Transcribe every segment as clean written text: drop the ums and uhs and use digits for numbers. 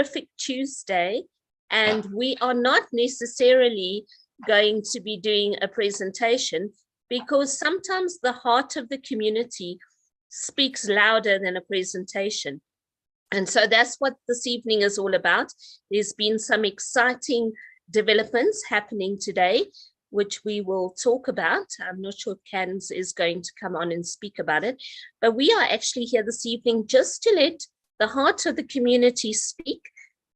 terrific Tuesday, and we are not necessarily going to be doing a presentation, because sometimes the heart of the community speaks louder than a presentation. And so that's what this evening is all about. There's been some exciting developments happening today, which we will talk about. I'm not sure if Cans is going to come on and speak about it, but we are actually here this evening just to let the heart of the community speak,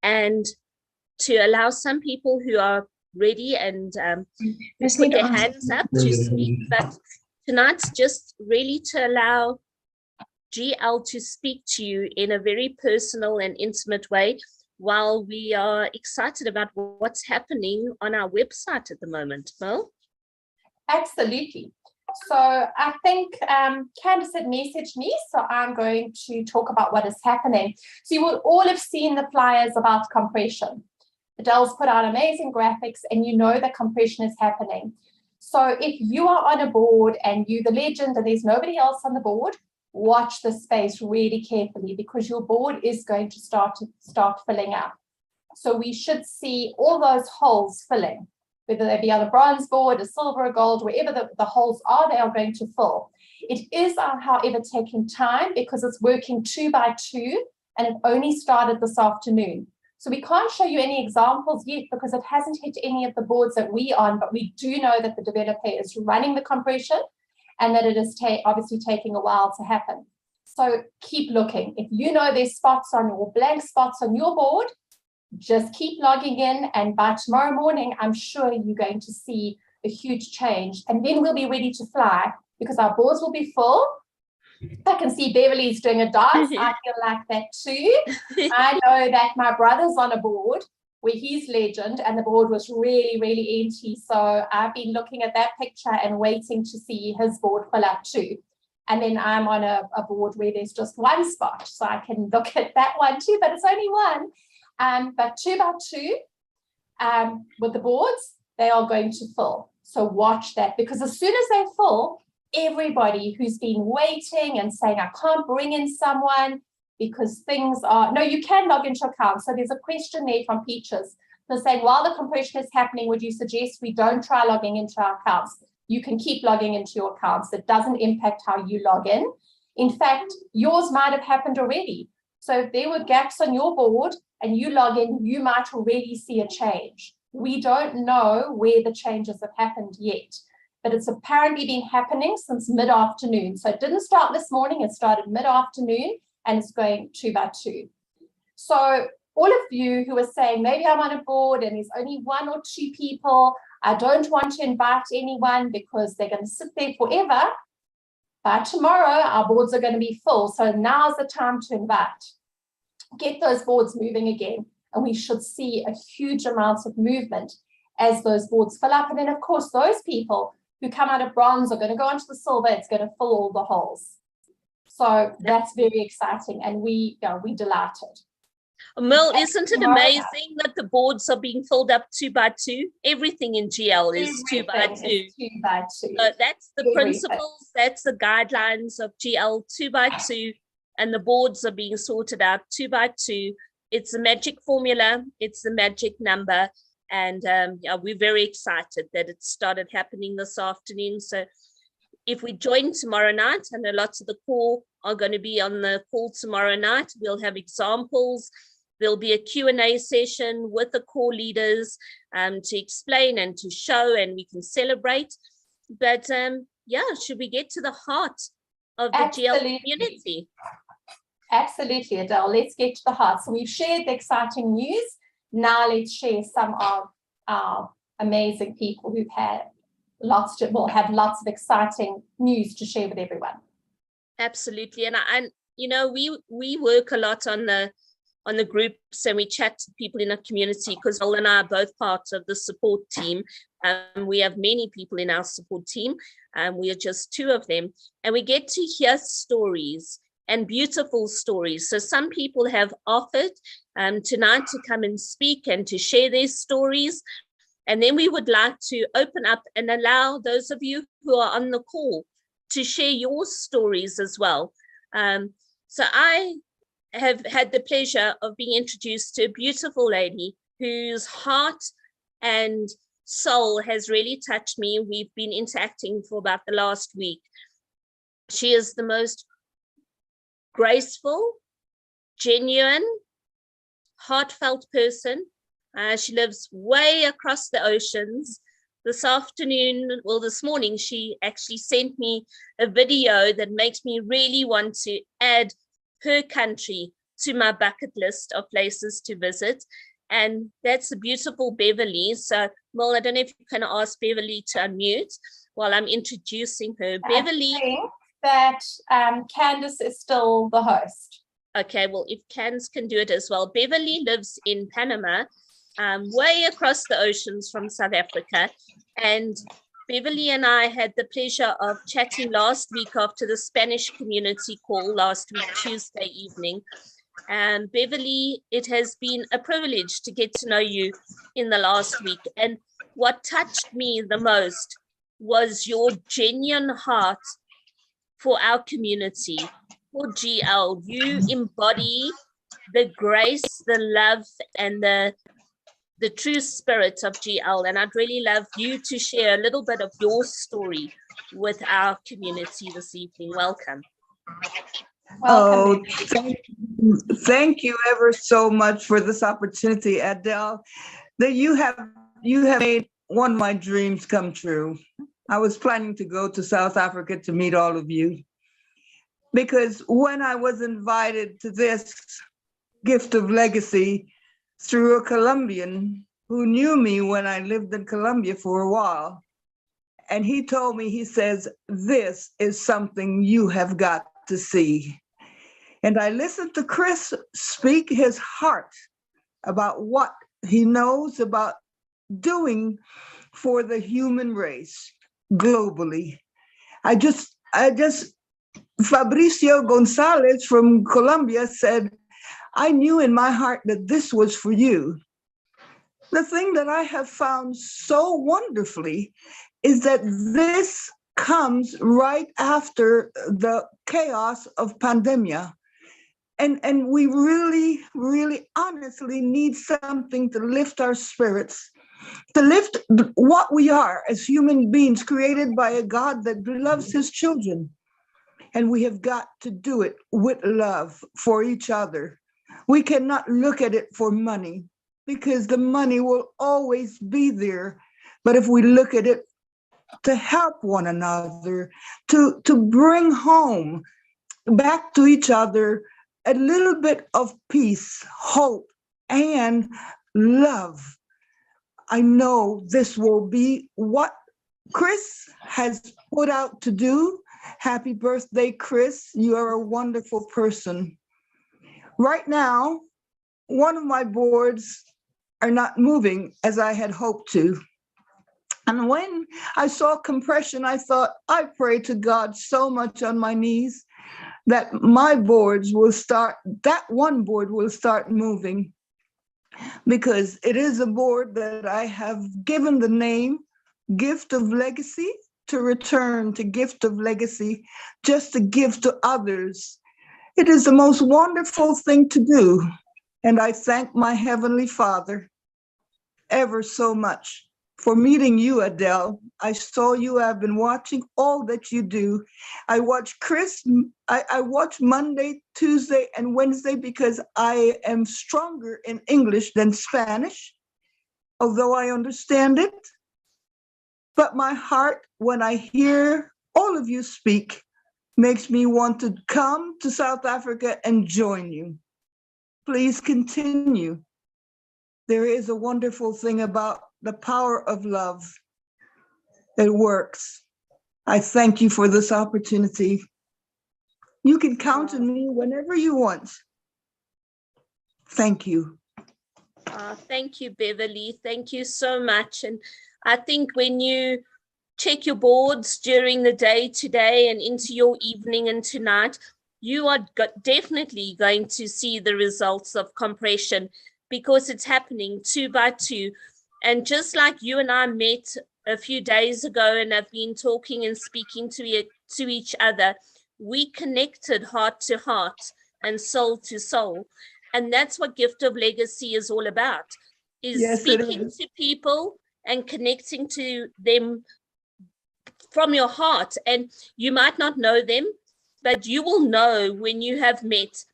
and to allow some people who are ready and put their hands up to speak. But tonight's just really to allow GL to speak to you in a very personal and intimate way, while we are excited about what's happening on our website at the moment. Mel? Absolutely. So I think Candice had messaged me, so I'm going to talk about what is happening. So you will all have seen the flyers about compression. Adele's put out amazing graphics, and you know that compression is happening. So if you are on a board and you're the legend and there's nobody else on the board, watch the space really carefully, because your board is going to start filling up. So we should see all those holes filling, whether they be on a bronze board, a silver, a gold, wherever the holes are, they are going to fill. It is, however, taking time, because it's working 2 by 2, and it only started this afternoon. So we can't show you any examples yet, because it hasn't hit any of the boards that we're on, but we do know that the developer is running the compression, and that it is obviously taking a while to happen. So keep looking. If you know there's spots on, or blank spots on your board, just keep logging in, and by tomorrow morning, I'm sure you're going to see a huge change, and then we'll be ready to fly, because our boards will be full. I can see Beverly's doing a dance. I feel like that too. I know that my brother's on a board where he's legend, and the board was really, really empty. So I've been looking at that picture and waiting to see his board fill up too. And then I'm on a board where there's just one spot, so I can look at that one too, but it's only one. But 2 by 2 with the boards, they are going to fill. So watch that, because as soon as they fill, everybody who's been waiting and saying, I can't bring in someone because things are, no, you can log into accounts. So there's a question there from Peaches. They're saying, while the compression is happening, would you suggest we don't try logging into our accounts? You can keep logging into your accounts. It doesn't impact how you log in. In fact, yours might have happened already. So if there were gaps on your board and you log in, you might already see a change. We don't know where the changes have happened yet, but it's apparently been happening since mid-afternoon. So it didn't start this morning, it started mid-afternoon, and it's going 2 by 2. So all of you who are saying, maybe I'm on a board and there's only 1 or 2 people, I don't want to invite anyone because they're going to sit there forever. By tomorrow, our boards are going to be full. So now's the time to invite. Get those boards moving again, and we should see a huge amount of movement as those boards fill up. And then, of course, those people who come out of bronze are going to go onto the silver. It's going to fill all the holes. So that's very exciting, and we're delighted. Mel, isn't it amazing that the boards are being filled up 2 by 2? Everything in GL is 2 by 2. 2 by 2. So that's the principles, that's the guidelines of GL, 2 by 2, and the boards are being sorted out 2 by 2. It's the magic formula, it's the magic number, and yeah, we're very excited that it started happening this afternoon. So if we join tomorrow night, and a lot of the call are going to be on the call tomorrow night, we'll have examples. There'll be a Q&A session with the core leaders to explain and to show, and we can celebrate. But yeah, should we get to the heart of the GL community? Absolutely, Adele. Let's get to the heart. So we've shared the exciting news. Now let's share some of our amazing people who've had will have lots of exciting news to share with everyone. Absolutely, and you know, we work a lot on the groups, and we chat to people in our community, because Ol and I are both parts of the support team. We have many people in our support team, and we are just 2 of them, and we get to hear stories, and beautiful stories. So some people have offered tonight to come and speak and to share their stories. And then we would like to open up and allow those of you who are on the call to share your stories as well. So I have had the pleasure of being introduced to a beautiful lady whose heart and soul has really touched me. We've been interacting for about the last week. She is the most graceful, genuine, heartfelt person. She lives way across the oceans. This morning, she actually sent me a video that makes me really want to add her country to my bucket list of places to visit. And that's the beautiful Beverly. So, Mel, I don't know if you can ask Beverly to unmute while I'm introducing her. Beverly. I think that Candice is still the host. Okay, well, if Candice can do it as well. Beverly lives in Panama, way across the oceans from South Africa. And Beverly and I had the pleasure of chatting last week after the Spanish community call last week, Tuesday evening. And Beverly, it has been a privilege to get to know you in the last week. And what touched me the most was your genuine heart for our community, for GL. You embody the grace, the love, and the true spirit of GL. And I'd really love you to share a little bit of your story with our community this evening. Welcome. Oh, thank you ever so much for this opportunity, Adele. That you have made one of my dreams come true. I was planning to go to South Africa to meet all of you, because when I was invited to this gift of legacy through a Colombian who knew me when I lived in Colombia for a while, and he told me, he says, "This is something you have got to see." And I listened to Chris speak his heart about what he knows about doing for the human race globally. I just Fabricio Gonzalez from Colombia said, "I knew in my heart that this was for you." The thing that I have found so wonderfully is that this comes right after the chaos of pandemia. And we really, really honestly need something to lift our spirits, to lift what we are as human beings created by a God that loves his children. And we have got to do it with love for each other. We cannot look at it for money, because the money will always be there. But if we look at it to help one another, to bring home back to each other a little bit of peace, hope, and love, I know this will be what Chris has put out to do. Happy birthday, Chris. You are a wonderful person. Right now, one of my boards are not moving as I had hoped to. And when I saw compression, I thought, I pray to God so much on my knees that my boards will start, that one board will start moving, because it is a board that I have given the name Gift of Legacy, to return to Gift of Legacy, just to give to others. It is the most wonderful thing to do. And I thank my Heavenly Father ever so much for meeting you, Adele. I saw you, I've been watching all that you do. I watch Chris, I watch Monday, Tuesday, and Wednesday, because I am stronger in English than Spanish, although I understand it. But my heart, when I hear all of you speak, makes me want to come to South Africa and join you. Please continue. There is a wonderful thing about the power of love. It works. I thank you for this opportunity. You can count on me whenever you want. Thank you. Thank you, Beverly. Thank you so much. And I think when you check your boards during the day today and into your evening and tonight, you are definitely going to see the results of compression, because it's happening 2 by 2. And just like you and I met a few days ago and have been talking and speaking to each other, we connected heart to heart and soul to soul. And that's what Gift of Legacy is all about, is Yes, it speaking is. to people and connecting to them from your heart. And you might not know them, but you will know when you have met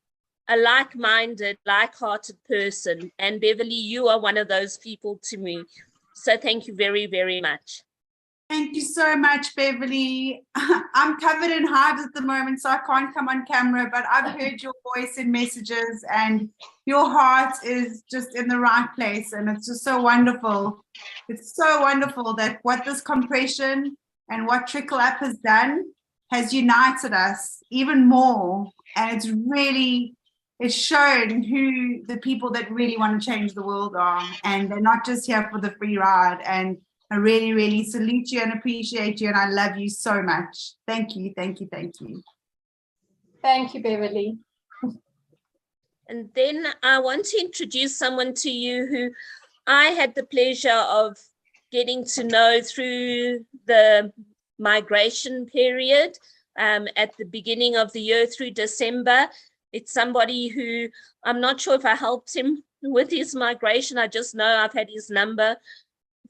a like-minded, like-hearted person. And Beverly, you are one of those people to me. So thank you very, very much. Thank you so much, Beverly. I'm covered in hives at the moment, so I can't come on camera, but I've heard your voice in messages, and your heart is just in the right place, and it's just so wonderful. It's so wonderful that what this compression and what Trickle Up has done has united us even more, and it's shown who the people that really want to change the world are, and they're not just here for the free ride. And I really, really salute you and appreciate you, and I love you so much. Thank you, thank you, thank you. Thank you, Beverly. And then I want to introduce someone to you who I had the pleasure of getting to know through the migration period at the beginning of the year through December. It's somebody who, I'm not sure if I helped him with his migration. I just know I've had his number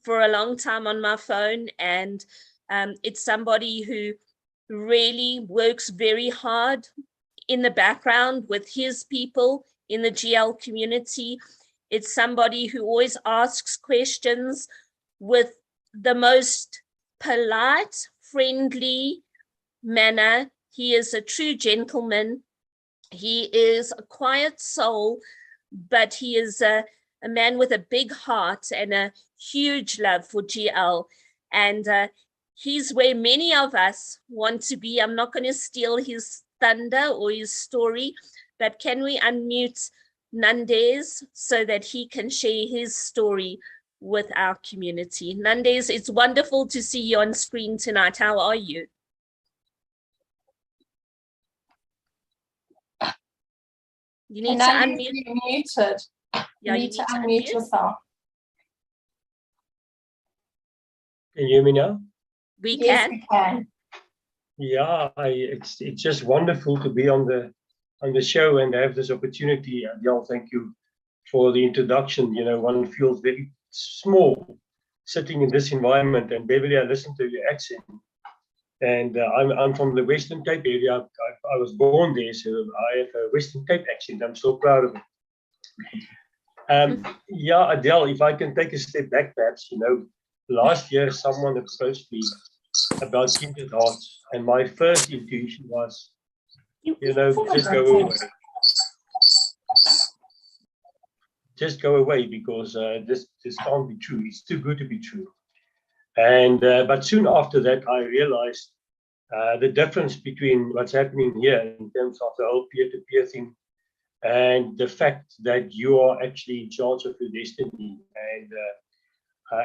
for a long time on my phone, and it's somebody who really works very hard in the background with his people in the GL community. It's somebody who always asks questions with the most polite, friendly manner. He is a true gentleman. He is a quiet soul, but he is a man with a big heart and a huge love for GL. And he's where many of us want to be. I'm not going to steal his thunder or his story, but can we unmute Nandis so that he can share his story with our community? Nandis, it's wonderful to see you on screen tonight. How are you? You need to unmute. You're muted. Yeah, you need to unmute yourself. Can you hear me now? Yes, we can. Yeah, it's just wonderful to be on the show and have this opportunity. Adele, thank you for the introduction. You know, one feels very small sitting in this environment. And Beverly, I listened to your accent, and I'm from the Western Cape area. I was born there, so I have a Western Cape accent. I'm so proud of it. Yeah, Adele, if I can take a step back, perhaps, you know, last year someone approached me about Kindred Hearts, and my first intuition was, you know, just go away. Just go away, because this can't be true. It's too good to be true. And but soon after that, I realized the difference between what's happening here in terms of the whole peer-to-peer thing, and the fact that you are actually in charge of your destiny,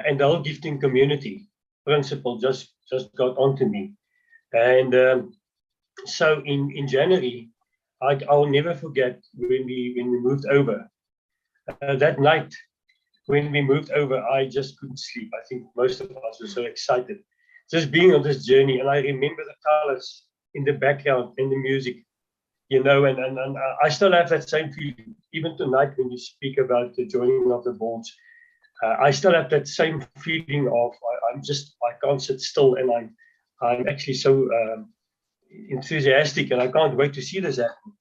and the whole gifting community principle just got onto me. And so in January, I'll never forget when we moved over. That night when we moved over, I just couldn't sleep. I think most of us were so excited just being on this journey. And I remember the colors in the background and the music, you know, and I still have that same feeling. Even tonight when you speak about the joining of the boards, I still have that same feeling of I can't sit still, and I'm actually so enthusiastic, and I can't wait to see this happen.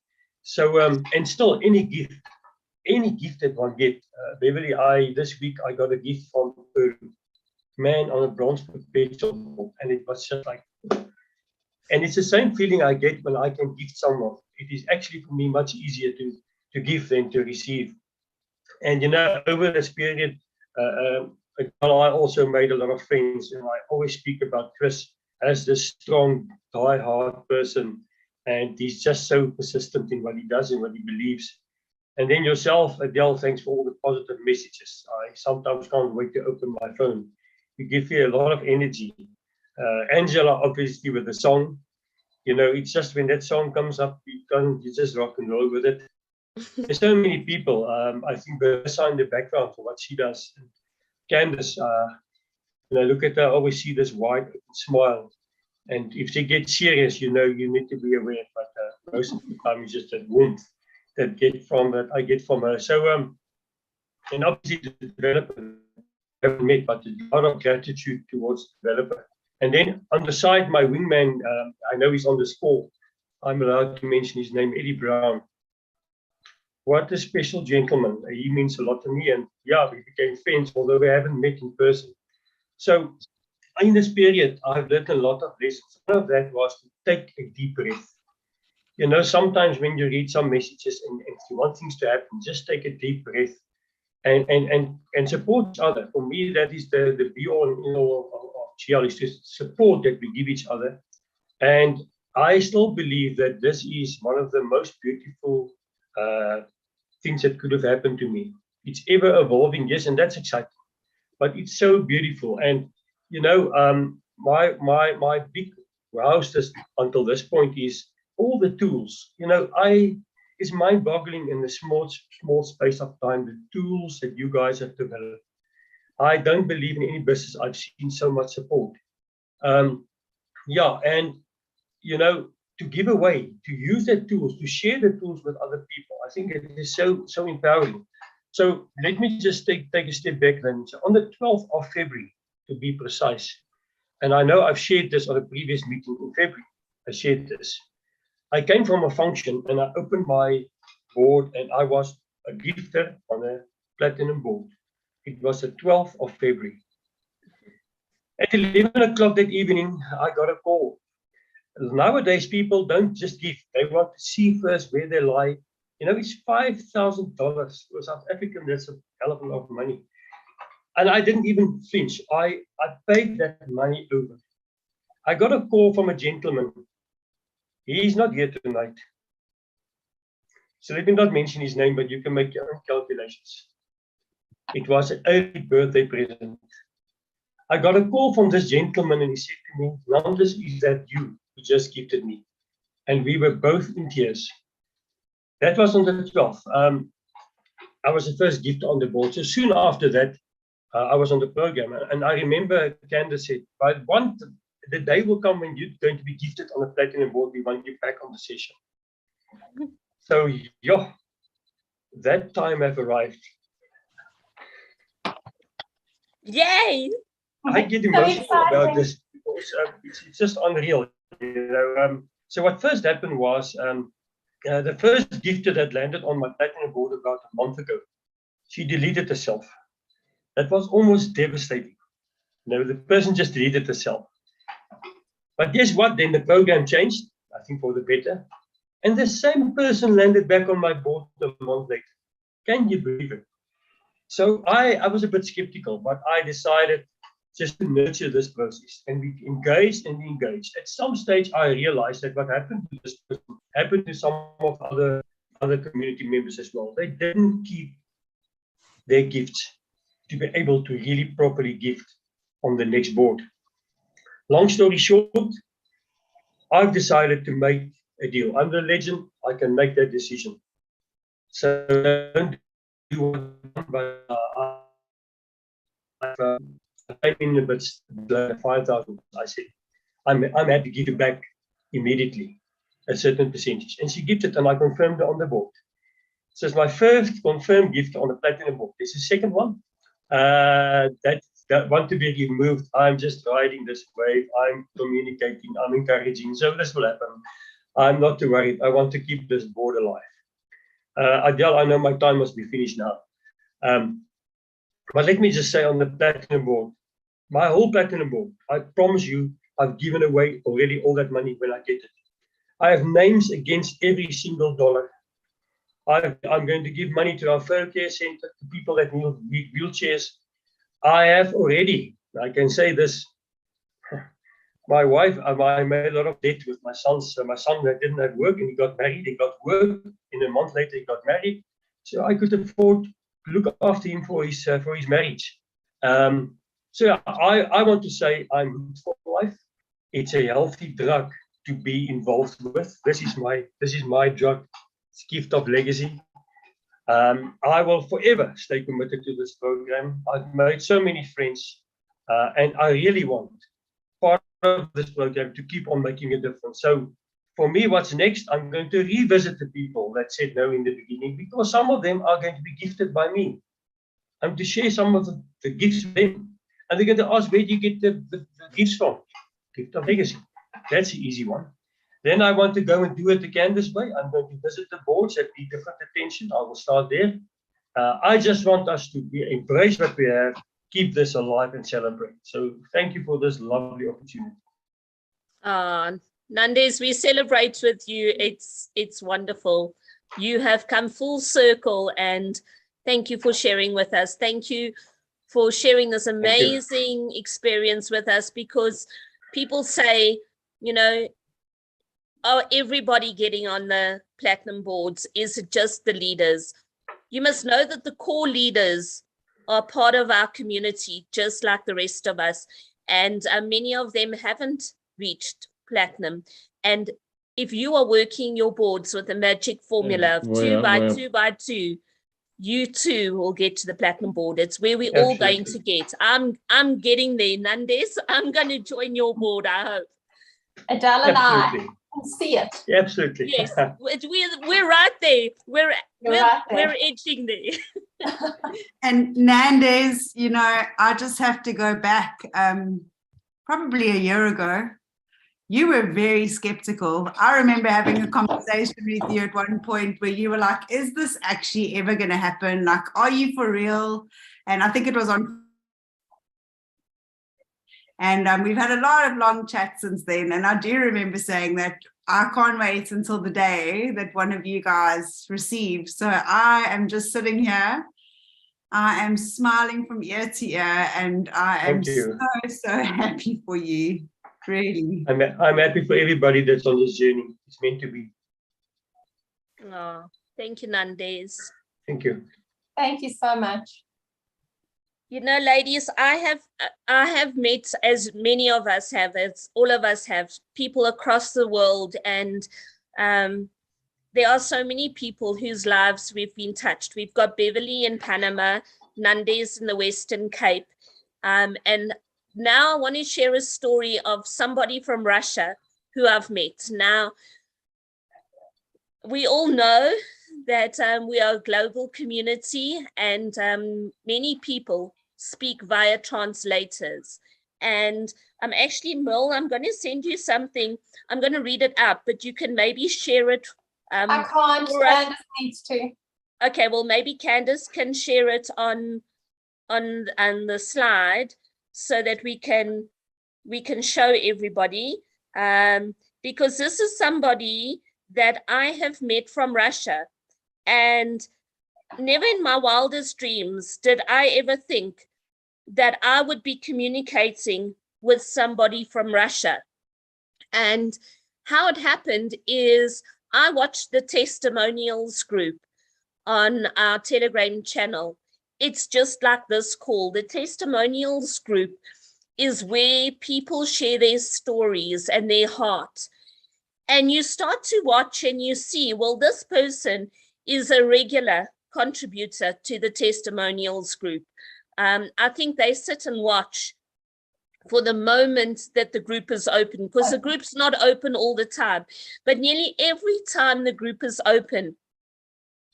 So and still any gift that one get, Beverly, this week I got a gift from Peru, man on a bronze perpetual, and it was just like, and it's the same feeling I get when I can gift someone. It is actually for me much easier to give than to receive. And you know, over this period, I also made a lot of friends, and I always speak about Chris as this strong, die-hard person, and he's just so persistent in what he does and what he believes. And then yourself, Adele, thanks for all the positive messages. I sometimes can't wait to open my phone. You give me a lot of energy. Angela, obviously, with the song, you know, it's just when that song comes up, you just rock and roll with it. There's so many people. I think Bersa in the background for what she does. And Candace, when I look at her, I always see this wide open smile. And if she gets serious, you know, you need to be aware. But most of the time, it's just that warmth. that I get from her. So and obviously the developer I haven't met, but a lot of gratitude towards the developer. And then on the side, my wingman, I know he's on this call. I'm allowed to mention his name, Eddie Brown. What a special gentleman. He means a lot to me. And yeah, we became friends, although we haven't met in person. So in this period, I've learned a lot of lessons. One of that was to take a deep breath. You know, sometimes when you read some messages and you want things to happen, just take a deep breath and support each other. For me, that is the be all and all of GL, is to support that we give each other. And I still believe that this is one of the most beautiful things that could have happened to me. It's ever evolving, yes, and that's exciting, but it's so beautiful. And you know, my big house until this point is all the tools. You know, it's mind-boggling in the small space of time, the tools that you guys have developed. I don't believe in any business I've seen so much support. Yeah, and you know, to give away, to use the tools, to share the tools with other people, I think it is so empowering. So let me just take a step back then. So on the 12th of February, to be precise, and I know I've shared this on a previous meeting in February, I shared this. I came from a function and I opened my board and I was a gifter on a platinum board. It was the 12th of February. At 11 o'clock that evening, I got a call. Nowadays, people don't just give. They want to see first where they lie. You know, it's $5,000 for South African. That's a hell of a lot of money. And I didn't even flinch. I paid that money over. I got a call from a gentleman. He's not here tonight. So let me not mention his name, but you can make your own calculations. It was an early birthday present. I got a call from this gentleman and he said to me, Nandis, is that you who just gifted me? And we were both in tears. That was on the 12th. I was the first gifter on the board. So soon after that, I was on the program. And I remember Candace said, but the day will come when you're going to be gifted on a platinum board. We want you back on the session. So, yeah, that time have arrived. Yay! I get emotional about this because it's just unreal. You know, so what first happened was the first gifter that landed on my platinum board about a month ago, she deleted herself. That was almost devastating. You know, the person just deleted herself. But guess what? Then the program changed, I think for the better. And the same person landed back on my board a month later. Can you believe it? So I was a bit skeptical, but I decided just to nurture this process. And we engaged and engaged. At some stage, I realized that what happened to this person happened to some of other community members as well. They didn't keep their gifts to be able to really properly gift on the next board. Long story short, I've decided to make a deal. I'm the legend. I can make that decision. So don't do what, but I came in a bit 5,000. I said, I'm happy to give you back immediately a certain percentage. And she gifted, and I confirmed it on the board. So it's my first confirmed gift on the platinum board. There's a second one that want to be removed. I'm just riding this wave. I'm communicating. I'm encouraging. So this will happen. I'm not too worried. I want to keep this board alive. Adele, I know my time must be finished now. But let me just say on the platinum board, my whole platinum board, I promise you, I've given away already all that money when I get it. I have names against every single dollar. I'm going to give money to our fair care center, to people that need wheelchairs. I have already, I can say this, my wife, I made a lot of debt with my sons. So my son didn't have work and he got married. He got work. In a month later, he got married. So I could afford to look after him for his marriage. So I want to say I'm hooked for life. It's a healthy drug to be involved with. This is my drug. It's a gift of legacy. I will forever stay committed to this program. I've made so many friends, and I really want part of this program to keep on making a difference. So for me, what's next, I'm going to revisit the people that said no in the beginning, because some of them are going to be gifted by me. I'm to share some of the gifts with them. And they're going to ask, where do you get the gifts from? Gift of legacy. That's the easy one. Then I want to go and do it the Candace way. I'm going to visit the boards that need different attention. I will start there. I just want us to embrace what we have, keep this alive and celebrate. So thank you for this lovely opportunity. Nandis, we celebrate with you. It's wonderful. You have come full circle, and thank you for sharing with us. Thank you for sharing this amazing experience with us, because people say, you know, oh, everybody getting on the platinum boards, is it just the leaders? You must know that the core leaders are part of our community, just like the rest of us. And many of them haven't reached platinum. And if you are working your boards with a magic formula of 2 by 2 by 2, you too will get to the platinum board. It's where we're all going to get. I'm getting there, Nandis. I'm going to join your board, I hope. Adele and I can see it. Absolutely. Yes, we're right there. We're edging there. And Nandis, you know, I just have to go back probably a year ago. You were very skeptical. I remember having a conversation with you at one point where you were like, is this actually ever going to happen? Like, are you for real? And I think it was on. And we've had a lot of long chats since then. And I do remember saying that I can't wait until the day that one of you guys receives. So I am just sitting here. I am smiling from ear to ear, and I am so happy for you. Really. I'm happy for everybody that's on this journey. It's meant to be. Oh, thank you, Nandis. Thank you. Thank you so much. You know, ladies, I have met, as many of us have, as all of us have, people across the world, and there are so many people whose lives we've been touched. We've got Beverly in Panama, Nandis in the Western Cape, and now I want to share a story of somebody from Russia who I've met. Now, we all know that we are a global community, and many people speak via translators. And I'm actually, Merle, I'm going to send you something. I'm going to read it out, but you can maybe share it. I can't, Candace needs to. Okay, well, maybe Candace can share it on the slide, so that we can show everybody, because this is somebody that I have met from Russia, and never in my wildest dreams did I ever think that I would be communicating with somebody from Russia. And how it happened is I watched the testimonials group on our Telegram channel. It's just like this call. The testimonials group is where people share their stories and their heart. And you start to watch and you see, well, this person is a regular contributor to the testimonials group. I think they sit and watch for the moment that the group is open, because the group's not open all the time. But nearly every time the group is open,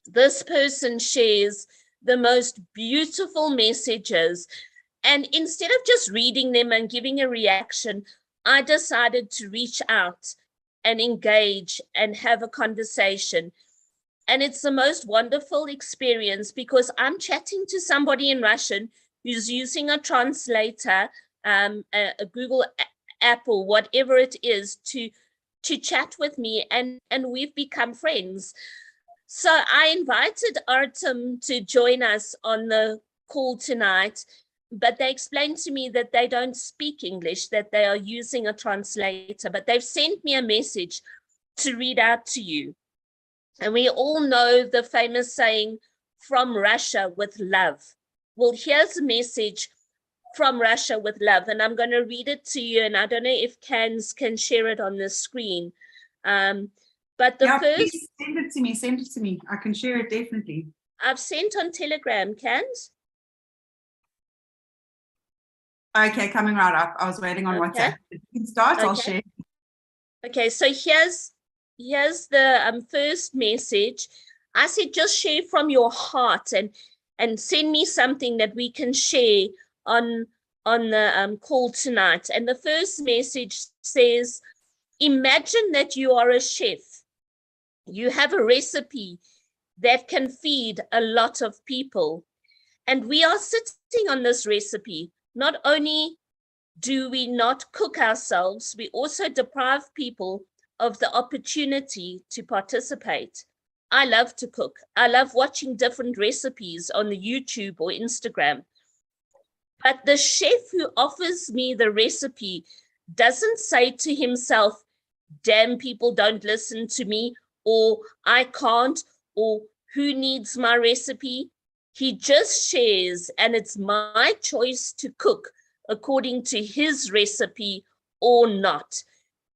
this person shares the most beautiful messages. And instead of just reading them and giving a reaction, I decided to reach out and engage and have a conversation. And it's the most wonderful experience, because I'm chatting to somebody in Russian who's using a translator, a Google app or whatever it is, to chat with me, and we've become friends. So I invited Artem to join us on the call tonight, but they explained to me that they don't speak English, that they are using a translator, but they've sent me a message to read out to you. And we all know the famous saying, from Russia with love. Well, here's a message from Russia with love, and I'm going to read it to you, and I don't know if Cans can share it on the screen. But the first, please send it to me. I can share it definitely. I've sent on Telegram, Cans. Okay, coming right up. I was waiting on WhatsApp. If you can start, I'll share. Okay, so here's here's the first message. I said, just share from your heart and send me something that we can share on the call tonight. And the first message says, imagine that you are a chef. You have a recipe that can feed a lot of people. And we are sitting on this recipe. Not only do we not cook ourselves, we also deprive people of the opportunity to participate. I love to cook. I love watching different recipes on the YouTube or Instagram. But the chef who offers me the recipe doesn't say to himself, damn, people don't listen to me, or I can't, or who needs my recipe? He just shares, and it's my choice to cook according to his recipe or not.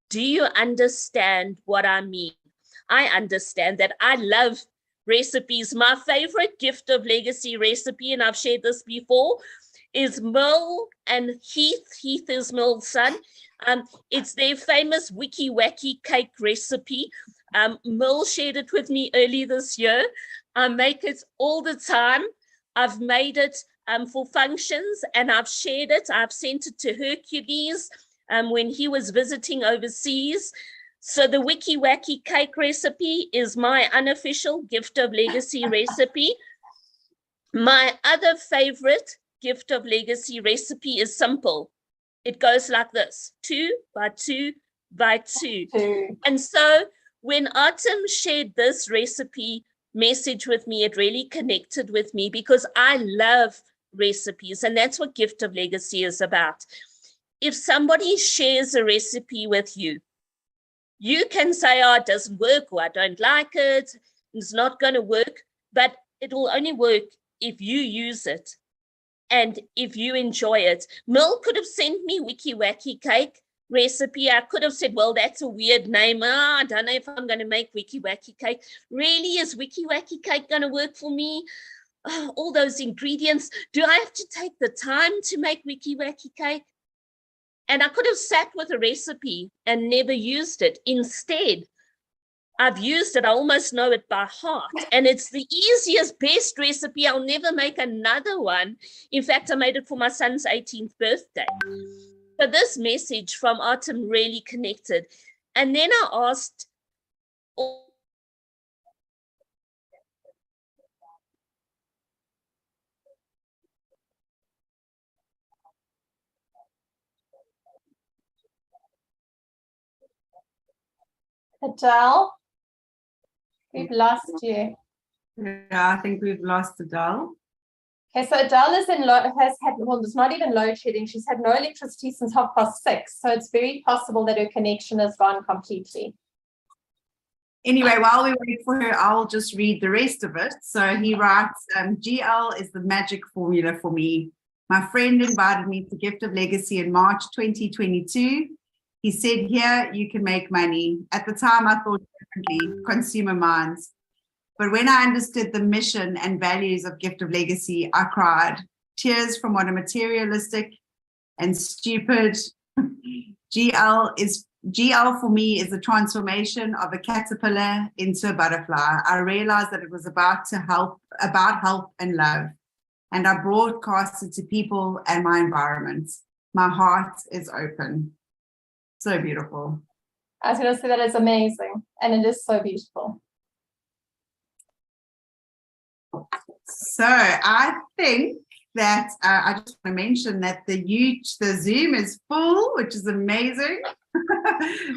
Do you understand what I mean? I understand that. I love recipes. My favorite gift of legacy recipe, and I've shared this before, is Merle and Heath. Heath is Merle's son. It's their famous Wiki Wacky cake recipe. Merle shared it with me early this year. I make it all the time. I've made it for functions, and I've shared it. I've sent it to Hercules when he was visiting overseas. So the Wiki Wacky cake recipe is my unofficial gift of legacy recipe. My other favorite gift of legacy recipe is simple. It goes like this: 2 by 2 by 2. And so when Autumn shared this recipe message with me, it really connected with me because I love recipes, and that's what gift of legacy is about. If somebody shares a recipe with you, you can say, oh, it doesn't work, or I don't like it, it's not going to work, but it will only work if you use it and if you enjoy it. Mel could have sent me Wiki Wacky cake recipe. I could have said, well, that's a weird name. I don't know if I'm going to make Wiki Wacky cake. Really, is Wiki Wacky cake going to work for me? Oh, all those ingredients. Do I have to take the time to make Wiki Wacky cake? And I could have sat with a recipe and never used it. Instead, I've used it. I almost know it by heart. And it's the easiest, best recipe. I'll never make another one. In fact, I made it for my son's 18th birthday. But this message from Autumn really connected. And then I asked, Adele, we've lost you. Yeah, I think we've lost Adele. Okay, so Adele is it's not even load shedding. She's had no electricity since 6:30. So it's very possible that her connection has gone completely. Anyway, while we wait for her, I'll just read the rest of it. So he writes, GL is the magic formula for me. My friend invited me to Gift of Legacy in March 2022. He said, here, you can make money. At the time, I thought differently, consumer minds. But when I understood the mission and values of Gift of Legacy, I cried. Tears from what a materialistic and stupid GL for me is the transformation of a caterpillar into a butterfly. I realized that it was about help and love. And I broadcast it to people and my environment. My heart is open. So beautiful. I was going to say that is amazing. And it is so beautiful. So I think that I just want to mention that the Zoom is full, which is amazing.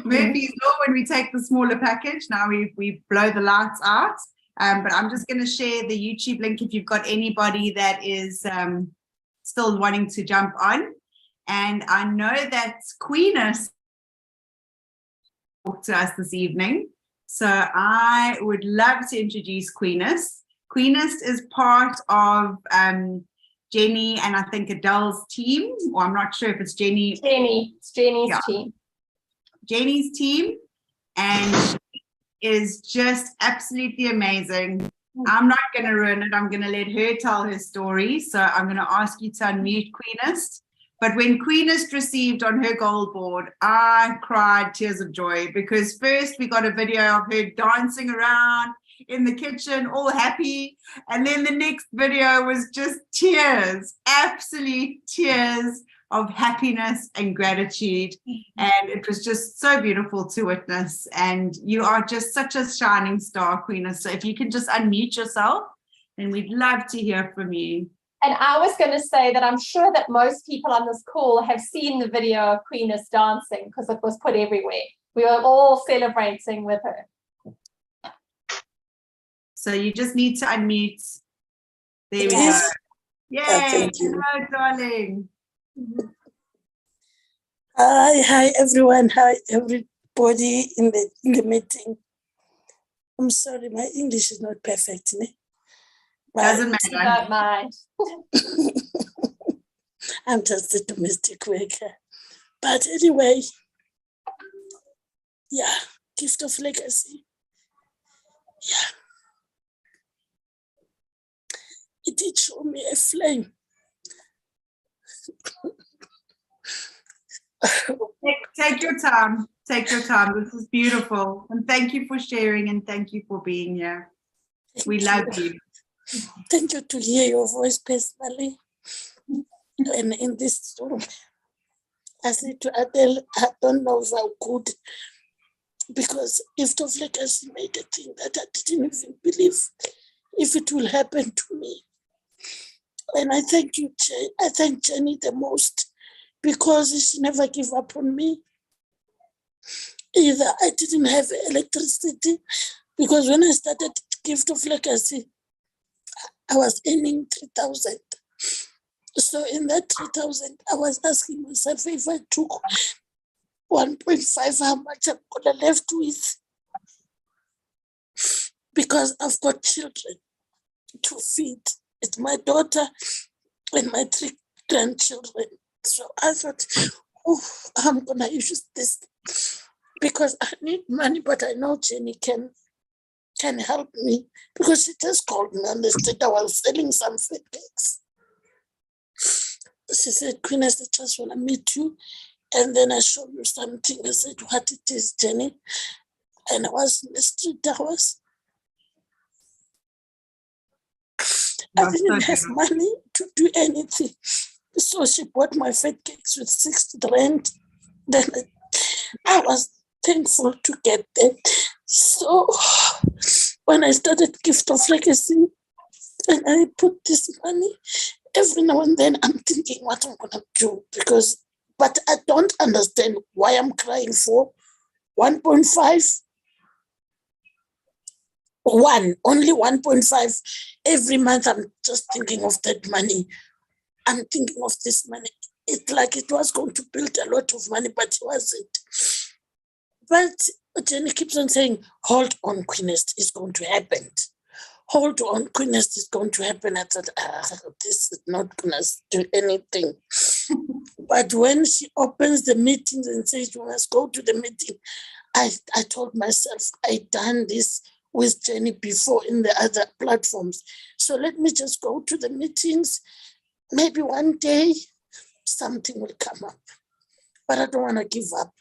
Murphy's Law, when we take the smaller package, now we blow the lights out. But I'm just going to share the YouTube link if you've got anybody that is still wanting to jump on. And I know that Queenis talked to us this evening. So I would love to introduce Queenis. Queenis is part of Jenny and I think Adele's team, or I'm not sure if it's Jenny. It's Jenny's team. Jenny's team, and she is just absolutely amazing. I'm not going to ruin it. I'm going to let her tell her story. So I'm going to ask you to unmute Queenis. But when Queenis received on her gold board, I cried tears of joy, because first we got a video of her dancing around in the kitchen, all happy. And then the next video was just tears, absolute tears of happiness and gratitude. And it was just so beautiful to witness. And you are just such a shining star, Queenis. So if you can just unmute yourself, then we'd love to hear from you. And I was going to say that I'm sure that most people on this call have seen the video of Queenis dancing, because it was put everywhere. We were all celebrating with her. So you just need to unmute. There we go. Yes. Yay, Thank you. hello, darling. Hi, everyone. Hi, everybody in the meeting. I'm sorry, my English is not perfect. Ne? Doesn't You matter. don't mind. I'm just a domestic worker. But anyway, yeah, gift of legacy. Yeah. It did show me a flame. Take your time. Take your time. This is beautiful. And thank you for sharing, and thank you for being here. We love you. Thank you to hear your voice personally. And in this room, I said to Adele, I don't know if I could, because gift of legacy made a thing that I didn't even believe if it will happen to me. And I thank you, I thank Jenny the most, because she never gave up on me. Either I didn't have electricity, because when I started gift of legacy, I was earning 3,000. So in that 3,000, I was asking myself, if I took 1.5, how much I'm gonna left with? Because I've got children to feed. It's my daughter and my 3 grandchildren. So I thought, oh, I'm gonna use this because I need money, but I know Jenny can help me, because she just called me on the street. I was selling some fake cakes. She said, Queenis, I just want to meet you. And then I showed you something. I said, what it is, Jenny? And I was in the street. I didn't have money to do anything. So she bought my fat cakes with 60 rand. Then I was thankful to get that. So when I started gift of legacy and I put this money, every now and then I'm thinking what I'm gonna do, but I don't understand why I'm crying for 1.5. Only 1.5 every month. I'm just thinking of that money. I'm thinking of this money. It's like it was going to build a lot of money, but it wasn't. But Jenny keeps on saying, hold on, Queenis, it's going to happen. Hold on, Queenis, it's going to happen. I thought, this is not going to do anything. But when she opens the meetings and says, you must go to the meeting, I told myself, I done this with Jenny before in the other platforms. So let me just go to the meetings. Maybe one day something will come up, but I don't want to give up.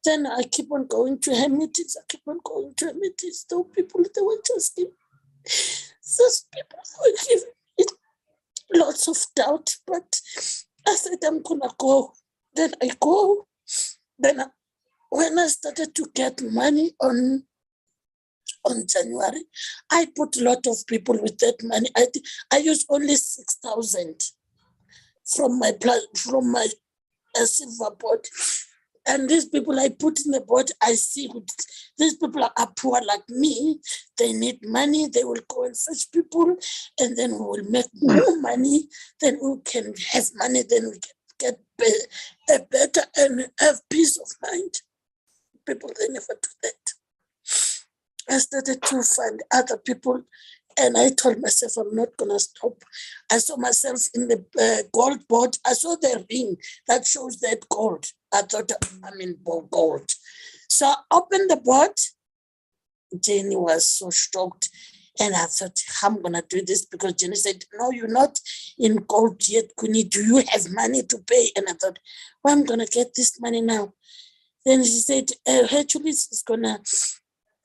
Then I keep on going to her meetings. Those people, they were just giving, those people were giving me lots of doubt, but I said, I'm going to go. Then I go. When I started to get money on January, I put a lot of people with that money. I used only 6,000 from my silver board. And these people I put in the board, I see these people are poor like me. They need money. They will go and fetch people, and then we will make more money. Then we can have money. Then we can get a better and have peace of mind. People, they never do that. I started to find other people, and I told myself, I'm not going to stop. I saw myself in the gold board. I saw the ring that shows that gold. I thought, I'm in gold. So I opened the board. Jenny was so shocked. And I thought, I'm going to do this because Jenny said, no, you're not in gold yet, Queenie. Do you have money to pay? And I thought, well, I'm going to get this money now. Then she said, actually, is going to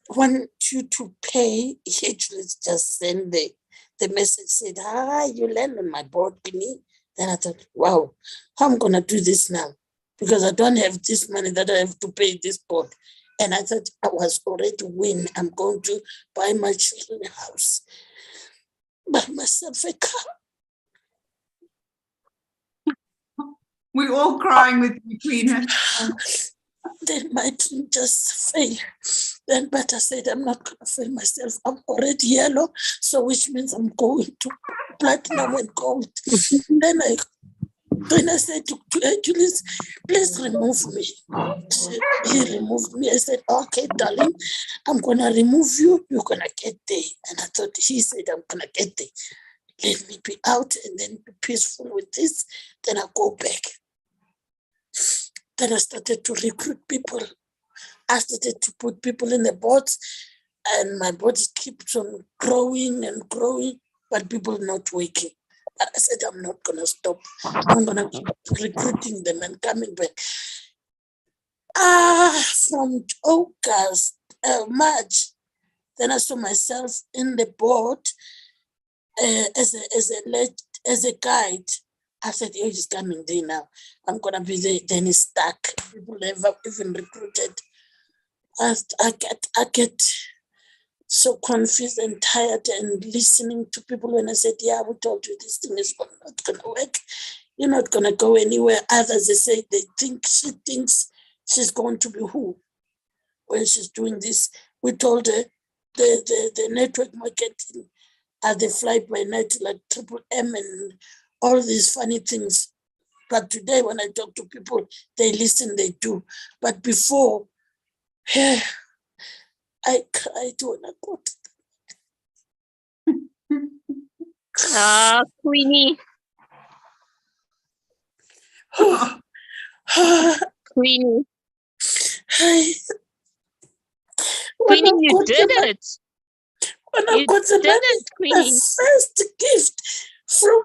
want you to pay. Actually, just send the message, said, hi, you land on my board, Queenie. Then I thought, wow, I'm going to do this now because I don't have this money that I have to pay this board. And I thought I was already win. I'm going to buy my children a house, buy myself a car. We're all crying with you, Queenis. Then my dream just failed. Then, but I said, I'm not going to fail myself. I'm already yellow, so which means I'm going to platinum and gold. Then I said to Julius, please remove me. He removed me. I said, okay, darling, I'm going to remove you. You're going to get there. And I thought, he said, I'm going to get there. Let me be out and then be peaceful with this. Then I go back. Then I started to recruit people. I started to put people in the boats, and my boats keeps on growing and growing, but people not working. But I said, I'm not going to stop. I'm going to keep recruiting them and coming back. From August, March, then I saw myself in the boat as a guide. I said, oh, he's coming there now. I'm going to be there. Then he's stuck. People never even recruited. I get so confused and tired and listening to people when I said, yeah, we told you this thing is not going to work. You're not going to go anywhere. Others, she thinks she's going to be who when she's doing this. We told her the network marketing are the fly by night like Triple M and all these funny things. But today when I talk to people, they listen, they do. But before, I cried when I got Queenie, Queenie, Queenie, you did it. When I got the money, Queenie. the first gift from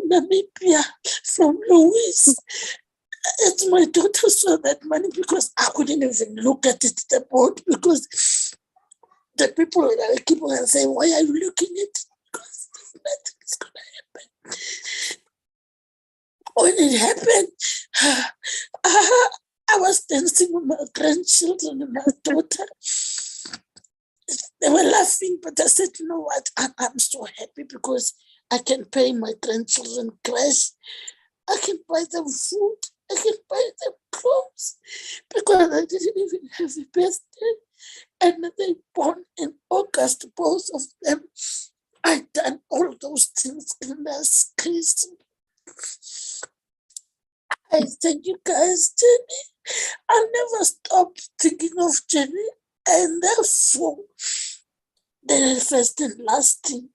Namibia, from Louis. It's my daughter saw that money because I couldn't even look at it, the board, because the people that keep on saying, why are you looking at it? Because nothing is going to happen. When it happened, I was dancing with my grandchildren and my daughter. They were laughing, but I said, you know what? I'm so happy because I can pay my grandchildren crash. I can buy them food. I can buy them clothes because I didn't even have a birthday. And they born in August, both of them. I done all those things in last Christmas. I thank you guys, Jenny. I'll never stop thinking of Jenny. And therefore, the first and last thing,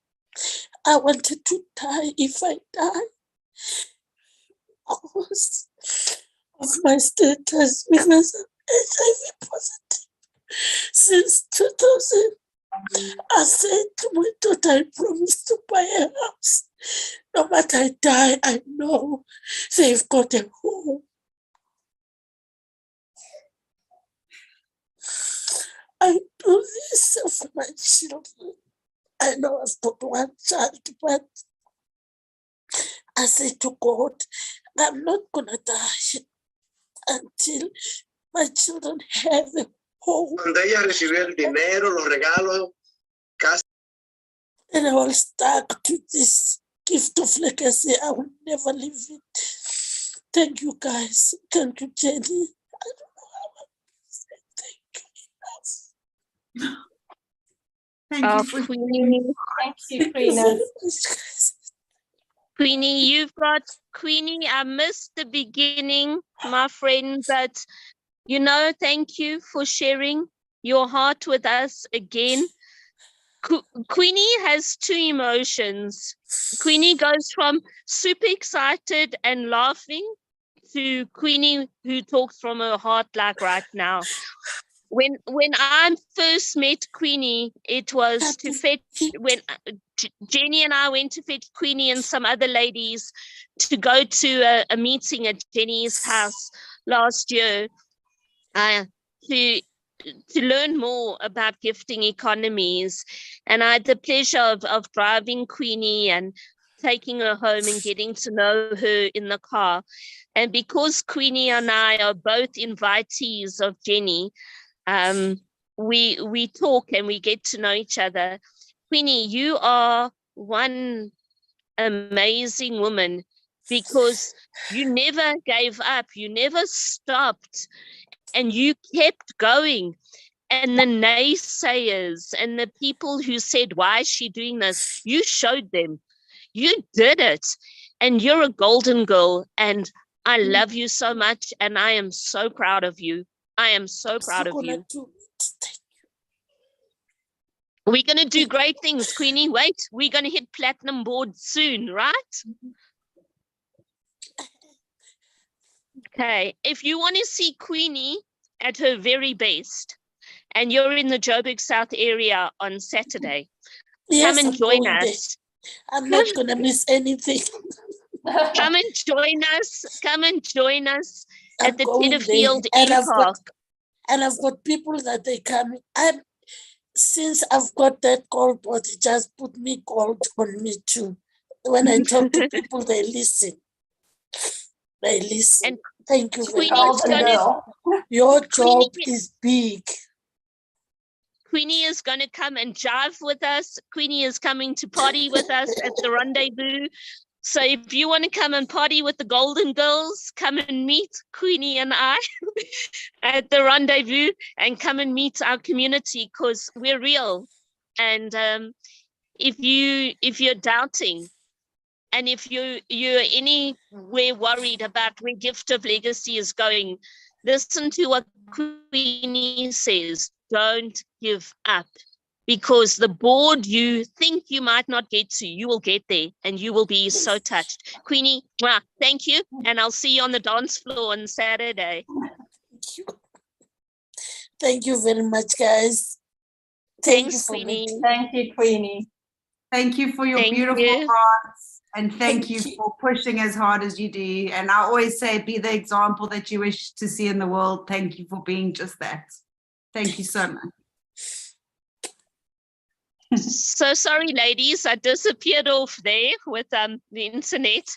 I wanted to die. If I die, because of my status, because I'm HIV positive. Since 2000, I said to my daughter, I promised to buy a house. No matter I die, I know they've got a home. I do this for my children. I know I've got one child, but I say to God, I'm not going to die until my children have a home. Cuando ella recibió el dinero, los regalos, and I will stuck to this gift of legacy. I will never leave it. Thank you, guys. Thank you, Jenny. I don't know how I say thank you enough. Thank you, Queenie. Thank you, Queenis. Queenie, you've got Queenie. I missed the beginning, my friend, but you know, thank you for sharing your heart with us again. Queenie has two emotions. Queenie goes from super excited and laughing to Queenie who talks from her heart like right now. When I first met Queenie, it was to fetch, when Jenny and I went to fetch Queenie and some other ladies to go to a meeting at Jenny's house last year to learn more about gifting economies. And I had the pleasure of driving Queenie and taking her home and getting to know her in the car. And because Queenie and I are both invitees of Jenny, we talk and we get to know each other. Queenie, you are one amazing woman because you never gave up, you never stopped, and you kept going. And the naysayers and the people who said, why is she doing this? You showed them. You did it. And you're a golden girl. And I love you so much. And I am so proud of you. I am so proud of you. We're going to do great things, Queenie. Wait, we're going to hit platinum board soon, right? Okay. If you want to see Queenie at her very best, and you're in the Joburg South area on Saturday, come and join us. I'm not going to miss anything. Come and join us. Come and join us at the Titterfield Park. And I've got people that they come. Since I've got that gold body, just put me gold on me too. When I talk to people, they listen. They listen. And thank you very much. Your job is big. Queenie is going to come and jive with us. Queenie is coming to party with us at the rendezvous. So if you want to come and party with the Golden Girls, come and meet Queenie and I at the rendezvous, and come and meet our community, because we're real. And if you're doubting, and if you're anywhere worried about where Gift of Legacy is going, listen to what Queenie says. Don't give up. Because the board you think you might not get to, you will get there and you will be so touched. Queenie, thank you. And I'll see you on the dance floor on Saturday. Thank you very much, guys. Thanks, Queenie. Thank you, Queenie. Thank you for your beautiful hearts. And thank you for pushing as hard as you do. And I always say, be the example that you wish to see in the world. Thank you for being just that. Thank you so much. So sorry, ladies, I disappeared off there with the internet.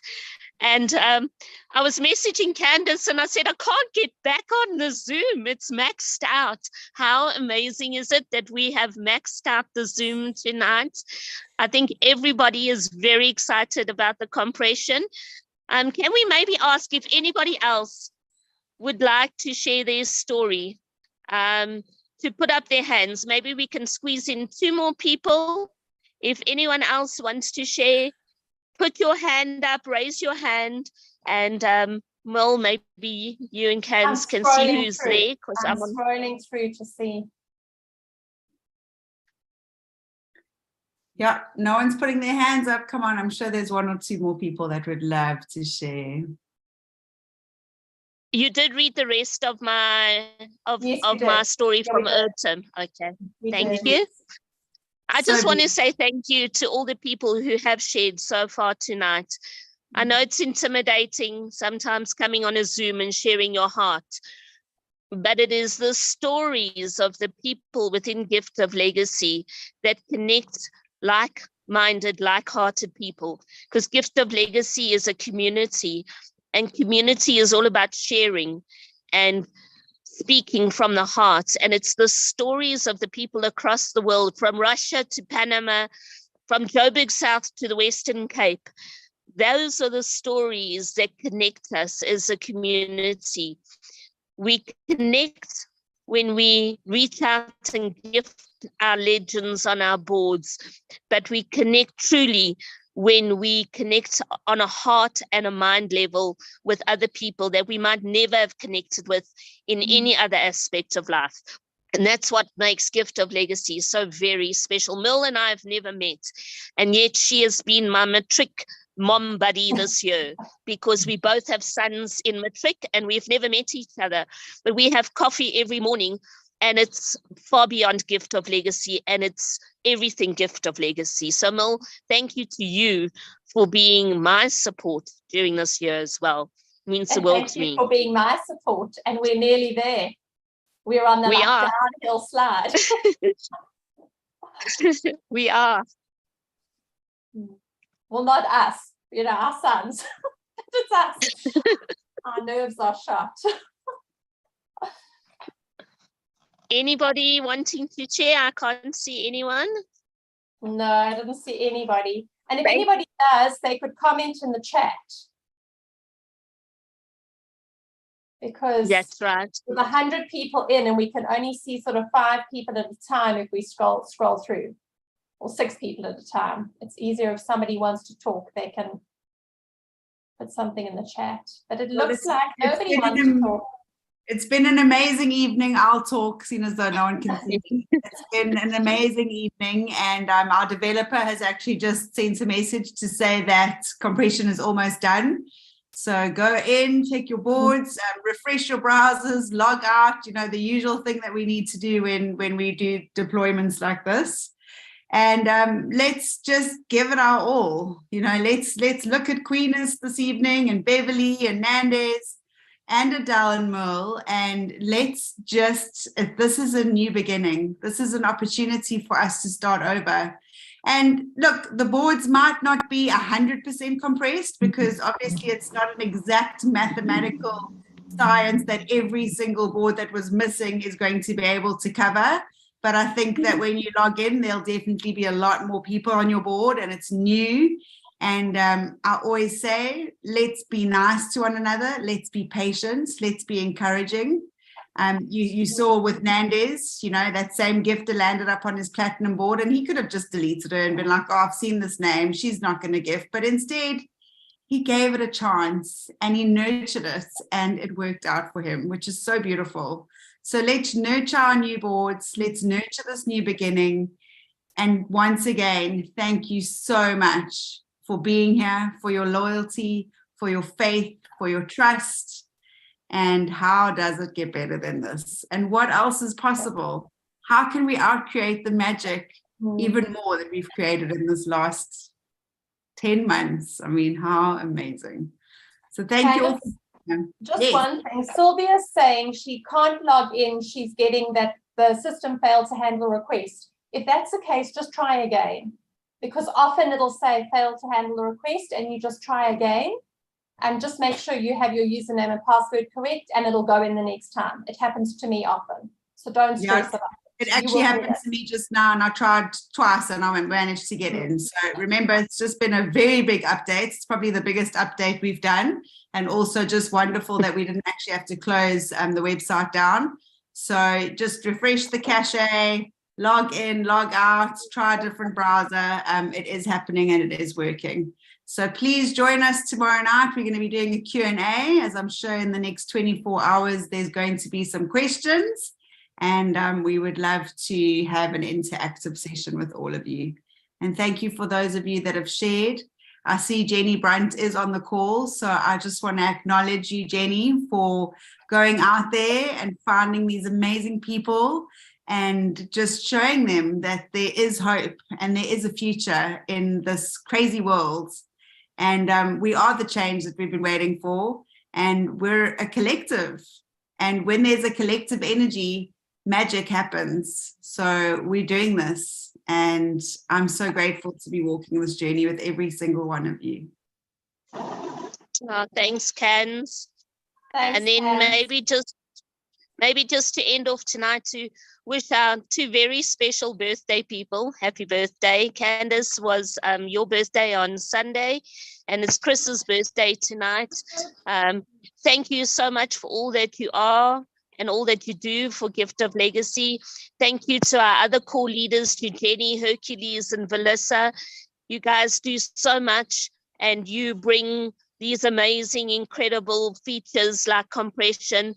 And I was messaging Candace and I said, I can't get back on the Zoom. It's maxed out. How amazing is it that we have maxed out the Zoom tonight? I think everybody is very excited about the compression. Can we maybe ask if anybody else would like to share their story? To put up their hands. Maybe we can squeeze in 2 more people. If anyone else wants to share, put your hand up, raise your hand, and well, maybe you and Cans can see who's there. Because I'm scrolling through to see. Yeah, no one's putting their hands up. Come on, I'm sure there's 1 or 2 more people that would love to share. You did read the rest of my my story from Urtum. Okay, thank you. I just want to say thank you to all the people who have shared so far tonight. I know it's intimidating sometimes coming on a Zoom and sharing your heart, but it is the stories of the people within Gift of Legacy that connect like-minded, like-hearted people, because Gift of Legacy is a community. And community is all about sharing and speaking from the heart. And it's the stories of the people across the world, from Russia to Panama, from Joburg South to the Western Cape. Those are the stories that connect us as a community. We connect when we reach out and gift our legends on our boards, but we connect truly when we connect on a heart and a mind level with other people that we might never have connected with in any other aspect of life. And that's what makes Gift of Legacy so very special. Mill and I have never met, and yet she has been my matric mom buddy this year, because we both have sons in matric and we've never met each other, but we have coffee every morning and it's far beyond gift of legacy, and it's everything gift of legacy. So Mil, thank you to you for being my support during this year as well. It means the And world thank to you me. for being my support. And we're nearly there. We're on the We are. downhill slide. We are. Well, not us, our sons. It's us. Our nerves are shot. Anybody wanting to share? I can't see anyone. No, I didn't see anybody. And if anybody does, they could comment in the chat. Because That's right. with 100 people in, and we can only see sort of 5 people at a time if we scroll through, or 6 people at a time. It's easier if somebody wants to talk, they can put something in the chat. But it looks like nobody wants to talk. It's been an amazing evening. I'll talk, seeing as though no one can see me. It's been an amazing evening, and our developer has actually just sent a message to say that compression is almost done. So go in, check your boards, refresh your browsers, log out, the usual thing that we need to do when we do deployments like this. And let's just give it our all. Let's look at Queenis this evening, and Beverly and Nandis and Adele and Merle, and let's just, this is a new beginning. This is an opportunity for us to start over. And look, the boards might not be 100% compressed, because obviously it's not an exact mathematical science that every single board that was missing is going to be able to cover. But I think that when you log in, there'll definitely be a lot more people on your board, and it's new. And I always say, let's be nice to one another. Let's be patient. Let's be encouraging. You saw with Nandis, that same gifter landed up on his platinum board, and he could have just deleted her and been like, oh, I've seen this name, she's not going to gift. But instead, he gave it a chance and he nurtured it, and it worked out for him, which is so beautiful. So let's nurture our new boards. Let's nurture this new beginning. And once again, thank you so much for being here, for your loyalty, for your faith, for your trust. And how does it get better than this? And what else is possible? How can we outcreate the magic even more that we've created in this last 10 months? I mean, how amazing. So thank you all. Just one thing. Sylvia's saying she can't log in. She's getting that the system failed to handle a request. If that's the case, just try again. Because often it'll say failed to handle a request, and you just try again. And just make sure you have your username and password correct, and it'll go in the next time. It happens to me often. So don't stress about it. It actually happened to me just now, and I tried twice and I managed to get in. So remember, it's just been a very big update. It's probably the biggest update we've done. And also just wonderful that we didn't actually have to close the website down. So just refresh the cache, log in, log out, try a different browser. It is happening and it is working. So please join us tomorrow night. We're going to be doing a Q&A. As I'm sure in the next 24 hours, there's going to be some questions. And we would love to have an interactive session with all of you. And thank you for those of you that have shared. I see Jenny Brunt is on the call. So I just want to acknowledge you, Jenny, for going out there and finding these amazing people and just showing them that there is hope and there is a future in this crazy world. And we are the change that we've been waiting for. And we're a collective. And when there's a collective energy, magic happens. So we're doing this. And I'm so grateful to be walking this journey with every single one of you. Thanks, Cans. Thanks, and then Cans. maybe just to end off tonight, to wish our 2 very special birthday people happy birthday. Candace was your birthday on Sunday, and it's Chris's birthday tonight. Thank you so much for all that you are and all that you do for Gift of Legacy. Thank you to our other core leaders, to Jenny, Hercules, and Valissa. You guys do so much, and you bring these amazing, incredible features like compression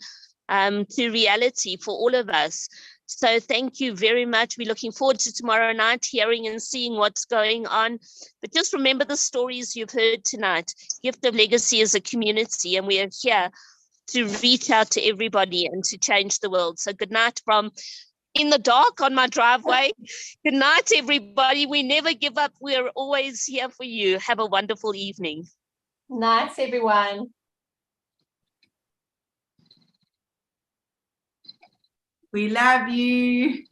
to reality for all of us. So thank you very much. We're looking forward to tomorrow night, hearing and seeing what's going on. But just remember the stories you've heard tonight. Gift of Legacy is a community, and we are here to reach out to everybody and to change the world. So good night from in the dark on my driveway. Good night, everybody. We never give up. We're always here for you. Have a wonderful evening. Nice, everyone. We love you.